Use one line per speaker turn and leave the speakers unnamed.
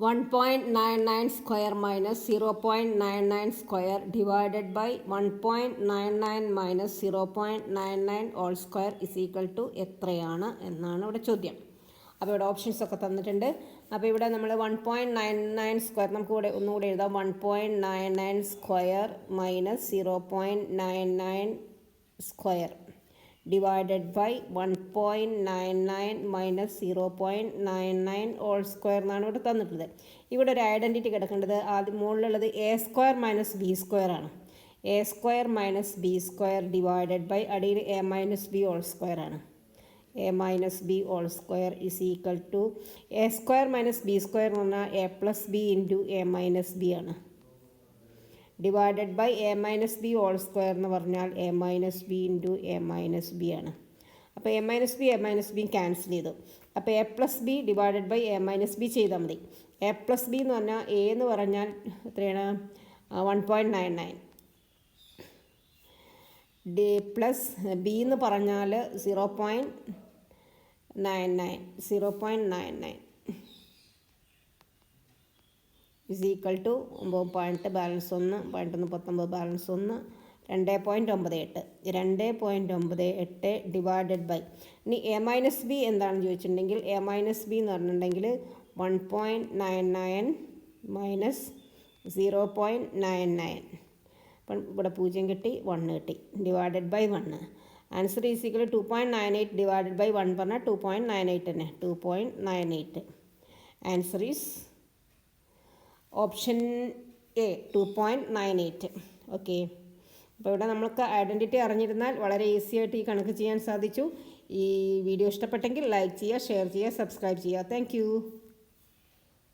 1.99 square minus 0.99 square divided by 1.99 minus 0.99 all square is equal to എത്രയാണ് എന്നാണ് ഇവിടെ ചോദ്യം. അപ്പോൾ ഇവിടെ ഓപ്ഷൻസ് ഒക്കെ തന്നിട്ടുണ്ട്. അപ്പോൾ ഇവിടെ നമ്മൾ 1.99 സ്ക്വയർ നമുക്ക് ഇവിടെ ഒന്നുകൂടി എഴുതാം. 1.99 square minus 0.99 square divided by 1.99 minus 0.99 all square എന്നാണ് ഇവിടെ തന്നിട്ടുള്ളത്. ഇവിടെ ഒരു ഐഡൻറ്റിറ്റി കിടക്കേണ്ടത് ആദ്യം മുകളിലുള്ളത് A square minus B square ആണ്. A square minus B square divided by അടിയിൽ A minus B whole square ആണ്. A minus B whole square is equal to A square minus B square എന്ന് പറഞ്ഞാൽ A plus B into A minus B ആണ്. Divided by A minus B whole square എന്ന് പറഞ്ഞാൽ A minus B into A minus B ആണ്. അപ്പോൾ A minus B cancel ചെയ്തു. അപ്പോൾ A plus B divided by A minus B ചെയ്താൽ മതി. A plus B എന്ന് പറഞ്ഞാൽ എ എന്ന് പറഞ്ഞാൽ എത്രയാണ് 1.99 ഡി പ്ലസ് ബി എന്ന് പറഞ്ഞാൽ 0.99 is equal to 9 balance 1 19 balance 1 2.98 divided by ഇനി എ മൈനസ് ബി എന്താണെന്ന് ചോദിച്ചിട്ടുണ്ടെങ്കിൽ എ മൈനസ് ബി എന്ന് പറഞ്ഞിട്ടുണ്ടെങ്കിൽ 1.99 മൈനസ് 0.99 അപ്പം ഇവിടെ 0 കിട്ടി 1 കിട്ടി divided by 1 answer is equal 2.98 divided by 1 പറഞ്ഞാൽ 2.98 തന്നെ 2.98 answer is option A 2.98. Okay, അപ്പോൾ ഇവിടെ നമുക്ക് ഐഡൻറ്റിറ്റി അറിഞ്ഞിരുന്നാൽ വളരെ ഈസി ആയിട്ട് ഈ കണക്ക് ചെയ്യാൻ സാധിച്ചു. ഈ വീഡിയോ ഇഷ്ടപ്പെട്ടെങ്കിൽ ലൈക്ക് ചെയ്യുക, ഷെയർ ചെയ്യുക, സബ്സ്ക്രൈബ് ചെയ്യുക. താങ്ക്